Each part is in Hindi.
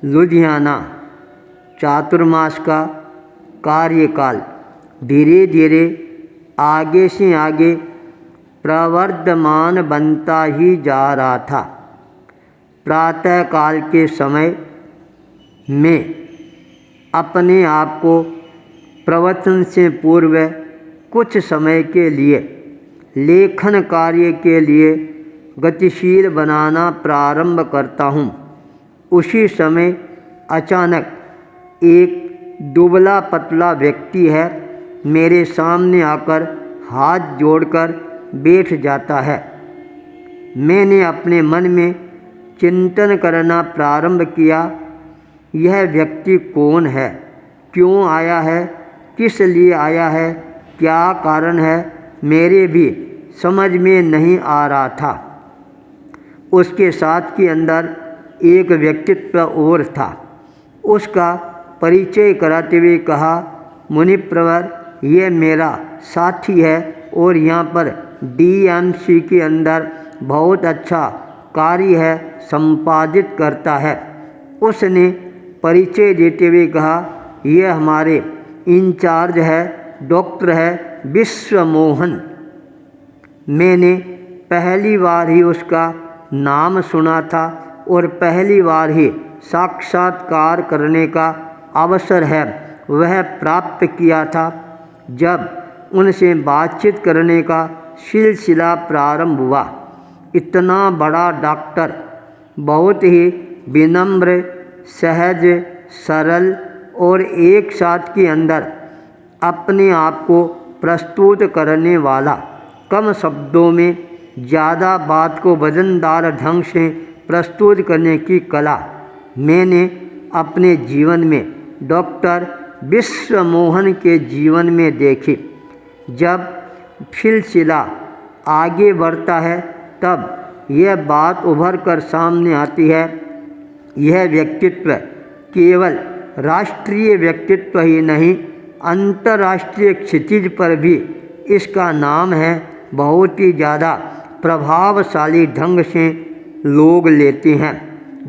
लुधियाना। चातुर्मास का कार्यकाल धीरे धीरे आगे से आगे प्रवर्धमान बनता ही जा रहा था। प्रातःकाल के समय में अपने आप को प्रवचन से पूर्व कुछ समय के लिए लेखन कार्य के लिए गतिशील बनाना प्रारंभ करता हूँ। उसी समय अचानक एक दुबला पतला व्यक्ति है मेरे सामने आकर हाथ जोड़कर बैठ जाता है। मैंने अपने मन में चिंतन करना प्रारंभ किया, यह व्यक्ति कौन है, क्यों आया है, किस लिए आया है, क्या कारण है, मेरे भी समझ में नहीं आ रहा था। उसके साथ के अंदर एक व्यक्तित्व और था। उसका परिचय कराते हुए कहा, मुनिप्रवर, ये मेरा साथी है और यहाँ पर डीएमसी के अंदर बहुत अच्छा कार्य है संपादित करता है। उसने परिचय देते हुए कहा, यह हमारे इंचार्ज है, डॉक्टर है विश्वमोहन। मैंने पहली बार ही उसका नाम सुना था और पहली बार ही साक्षात्कार करने का अवसर है वह प्राप्त किया था। जब उनसे बातचीत करने का सिलसिला प्रारंभ हुआ, इतना बड़ा डॉक्टर बहुत ही विनम्र, सहज, सरल और एक साथ के अंदर अपने आप को प्रस्तुत करने वाला, कम शब्दों में ज़्यादा बात को वजनदार ढंग से प्रस्तुत करने की कला मैंने अपने जीवन में डॉक्टर विश्वमोहन के जीवन में देखी। जब सिलसिला आगे बढ़ता है तब यह बात उभर कर सामने आती है, यह व्यक्तित्व केवल राष्ट्रीय व्यक्तित्व ही नहीं, अंतर्राष्ट्रीय क्षितिज पर भी इसका नाम है। बहुत ही ज़्यादा प्रभावशाली ढंग से लोग लेते हैं।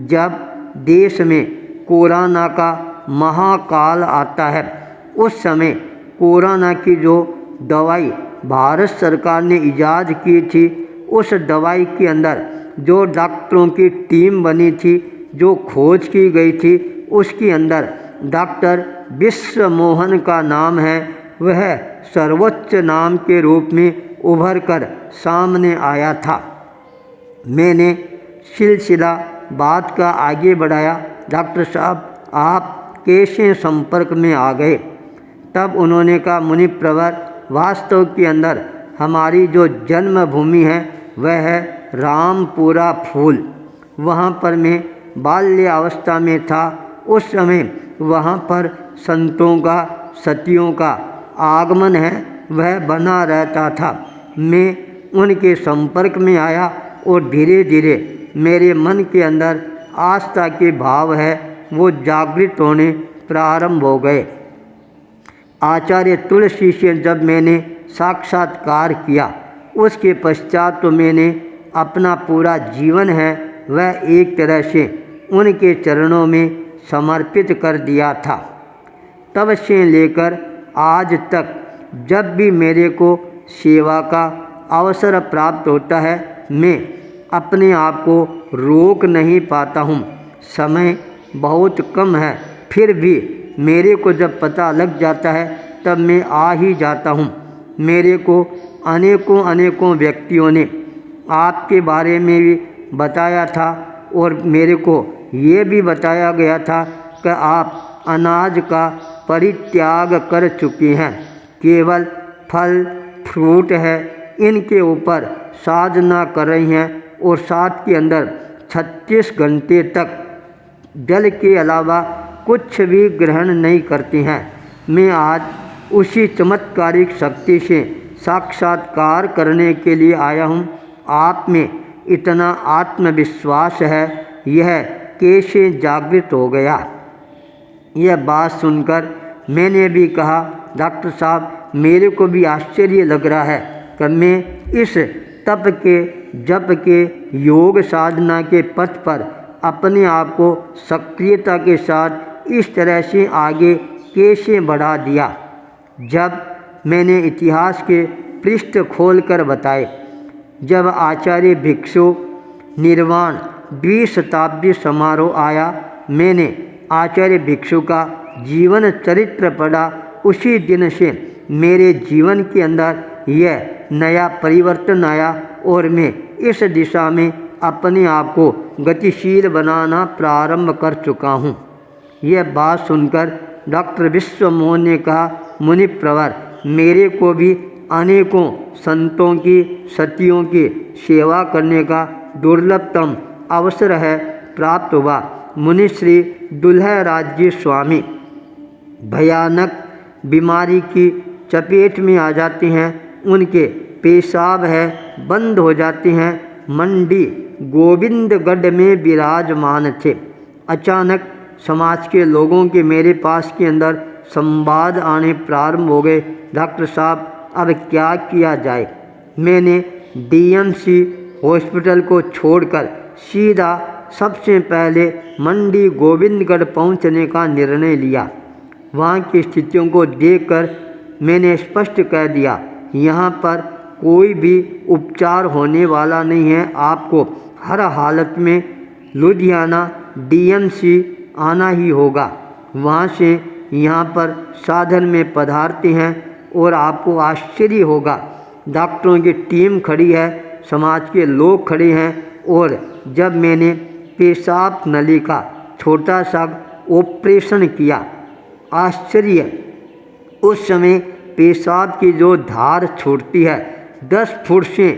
जब देश में कोरोना का महाकाल आता है, उस समय कोरोना की जो दवाई भारत सरकार ने इजाद की थी, उस दवाई के अंदर जो डॉक्टरों की टीम बनी थी, जो खोज की गई थी, उसके अंदर डॉक्टर विश्वमोहन का नाम है। वह सर्वोच्च नाम के रूप में उभर कर सामने आया था। मैंने सिलसिला बात का आगे बढ़ाया, डॉक्टर साहब आप कैसे संपर्क में आ गए? तब उन्होंने कहा, मुनिप्रवर, वास्तव के अंदर हमारी जो जन्मभूमि है वह है रामपुरा फूल। वहाँ पर मैं बाल्यावस्था में था। उस समय वहाँ पर संतों का, सतियों का आगमन है वह बना रहता था। मैं उनके संपर्क में आया और धीरे धीरे मेरे मन के अंदर आस्था के भाव है वो जागृत होने प्रारंभ हो गए। आचार्य तुलसी से जब मैंने साक्षात्कार किया, उसके पश्चात तो मैंने अपना पूरा जीवन है वह एक तरह से उनके चरणों में समर्पित कर दिया था। तब से लेकर आज तक जब भी मेरे को सेवा का अवसर प्राप्त होता है, मैं अपने आप को रोक नहीं पाता हूँ। समय बहुत कम है, फिर भी मेरे को जब पता लग जाता है तब मैं आ ही जाता हूँ। मेरे को अनेकों व्यक्तियों ने आपके बारे में भी बताया था और मेरे को ये भी बताया गया था कि आप अनाज का परित्याग कर चुकी हैं, केवल फल फ्रूट है इनके ऊपर साधना कर रही हैं और साथ के अंदर 36 घंटे तक जल के अलावा कुछ भी ग्रहण नहीं करती हैं। मैं आज उसी चमत्कारिक शक्ति से साक्षात्कार करने के लिए आया हूँ। आप में इतना आत्मविश्वास है, यह कैसे जागृत हो गया? यह बात सुनकर मैंने भी कहा, डॉक्टर साहब मेरे को भी आश्चर्य लग रहा है कि मैं इस तप के, जप के, योग साधना के पथ पर अपने आप को सक्रियता के साथ इस तरह से आगे कैसे बढ़ा दिया। जब मैंने इतिहास के पृष्ठ खोलकर बताए, जब आचार्य भिक्षु निर्वाण द्विशताब्दी समारोह आया, मैंने आचार्य भिक्षु का जीवन चरित्र पढ़ा। उसी दिन से मेरे जीवन के अंदर यह नया परिवर्तन आया और मैं इस दिशा में अपने आप को गतिशील बनाना प्रारंभ कर चुका हूँ। यह बात सुनकर डॉक्टर विश्वमोहन ने कहा, मुनिप्रवर, मेरे को भी अनेकों संतों की सतियों की सेवा करने का दुर्लभतम अवसर है प्राप्त हुआ। मुनिश्री दुल्हराज जी स्वामी भयानक बीमारी की चपेट में आ जाते हैं। उनके पेशाब है बंद हो जाते हैं। मंडी गोविंदगढ़ में विराजमान थे। अचानक समाज के लोगों के मेरे पास के अंदर संवाद आने प्रारंभ हो गए। डॉक्टर साहब, अब क्या किया जाए? मैंने डीएमसी हॉस्पिटल को छोड़कर सीधा सबसे पहले मंडी गोविंदगढ़ पहुंचने का निर्णय लिया। वहाँ की स्थितियों को देखकर मैंने स्पष्ट कह दिया, यहाँ पर कोई भी उपचार होने वाला नहीं है। आपको हर हालत में लुधियाना डीएमसी आना ही होगा। वहाँ से यहाँ पर साधन में पधारते हैं और आपको आश्चर्य होगा, डॉक्टरों की टीम खड़ी है, समाज के लोग खड़े हैं। और जब मैंने पेशाब नली का छोटा सा ऑपरेशन किया, आश्चर्य, उस समय पेशाब की जो धार छूटती है 10 फुट से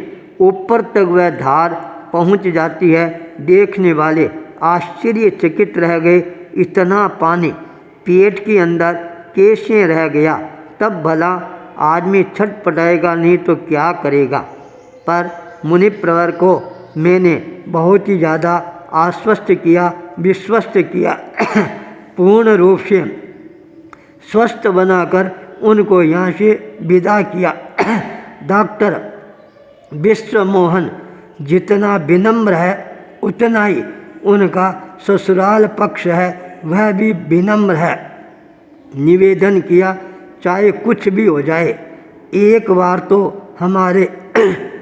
ऊपर तक वह धार पहुंच जाती है। देखने वाले आश्चर्यचकित रह गए, इतना पानी पेट के अंदर कैसे रह गया? तब भला आदमी छटपटाएगा नहीं तो क्या करेगा? पर मुनिप्रवर को मैंने बहुत ही ज़्यादा आश्वस्त किया, विश्वस्त किया, पूर्ण रूप से स्वस्थ बनाकर उनको यहाँ से विदा किया। डॉक्टर विश्वमोहन जितना विनम्र है उतना ही उनका ससुराल पक्ष है, वह भी विनम्र है। निवेदन किया, चाहे कुछ भी हो जाए, एक बार तो हमारे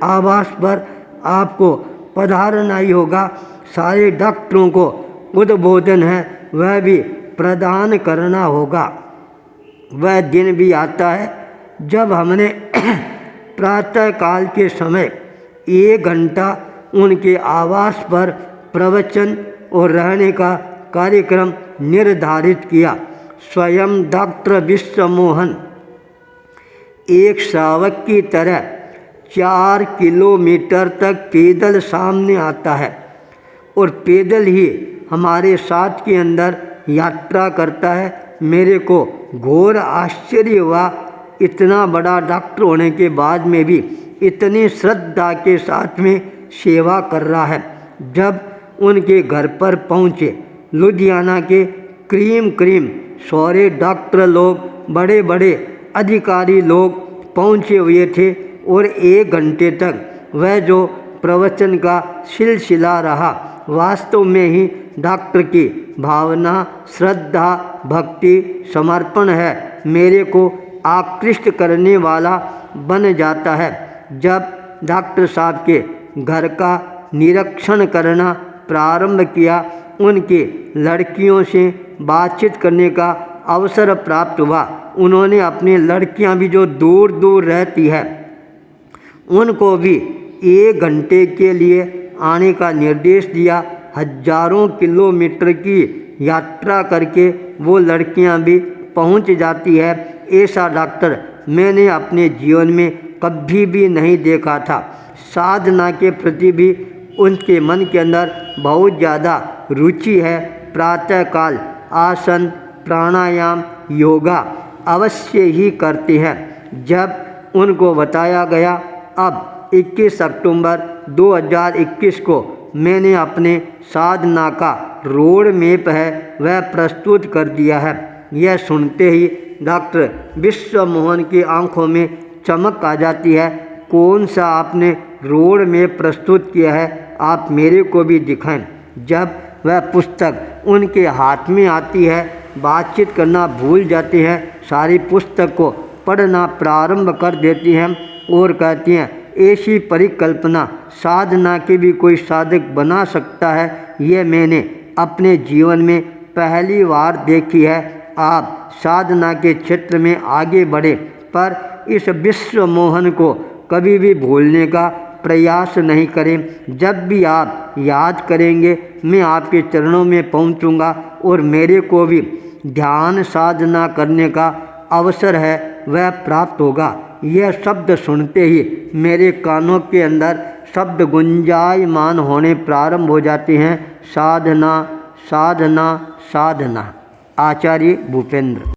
आवास पर आपको पधारना ही होगा। सारे डॉक्टरों को उद्बोधन है, वह भी प्रदान करना होगा। वह दिन भी आता है जब हमने प्रातःकाल के समय 1 घंटा उनके आवास पर प्रवचन और रहने का कार्यक्रम निर्धारित किया। स्वयं डॉक्टर विश्वमोहन एक शावक की तरह 4 किलोमीटर तक पैदल सामने आता है और पैदल ही हमारे साथ के अंदर यात्रा करता है। मेरे को घोर आश्चर्य हुआ, इतना बड़ा डॉक्टर होने के बाद में भी इतनी श्रद्धा के साथ में सेवा कर रहा है। जब उनके घर पर पहुँचे, लुधियाना के क्रीम सारे डॉक्टर लोग, बड़े बड़े अधिकारी लोग पहुँचे हुए थे और 1 घंटे तक वह जो प्रवचन का सिलसिला रहा, वास्तव में ही डॉक्टर की भावना, श्रद्धा, भक्ति, समर्पण है, मेरे को आकृष्ट करने वाला बन जाता है। जब डॉक्टर साहब के घर का निरीक्षण करना प्रारंभ किया, उनके लड़कियों से बातचीत करने का अवसर प्राप्त हुआ। उन्होंने अपनी लड़कियां भी जो दूर दूर रहती है, उनको भी 1 घंटे के लिए आने का निर्देश दिया। हजारों किलोमीटर की यात्रा करके वो लड़कियां भी पहुंच जाती है। ऐसा डॉक्टर मैंने अपने जीवन में कभी भी नहीं देखा था। साधना के प्रति भी उनके मन के अंदर बहुत ज़्यादा रुचि है। प्रातःकाल आसन, प्राणायाम, योगा अवश्य ही करते हैं। जब उनको बताया गया, अब 21 अक्टूबर 2021 को मैंने अपने साधना का रोड मैप है वह प्रस्तुत कर दिया है। यह सुनते ही डॉक्टर विश्वमोहन की आंखों में चमक आ जाती है। कौन सा आपने रोड मैप प्रस्तुत किया है, आप मेरे को भी दिखाएं। जब वह पुस्तक उनके हाथ में आती है, बातचीत करना भूल जाते हैं, सारी पुस्तक को पढ़ना प्रारंभ कर देती हैं और कहती हैं ऐसी परिकल्पना साधना के भी कोई साधक बना सकता है, यह मैंने अपने जीवन में पहली बार देखी है। आप साधना के क्षेत्र में आगे बढ़े पर इस विश्व मोहन को कभी भी भूलने का प्रयास नहीं करें। जब भी आप याद करेंगे मैं आपके चरणों में पहुंचूंगा और मेरे को भी ध्यान साधना करने का अवसर है वह प्राप्त होगा। यह शब्द सुनते ही मेरे कानों के अंदर शब्द गुंजायमान होने प्रारंभ हो जाते हैं, साधना साधना साधना। आचार्य भूपेंद्र।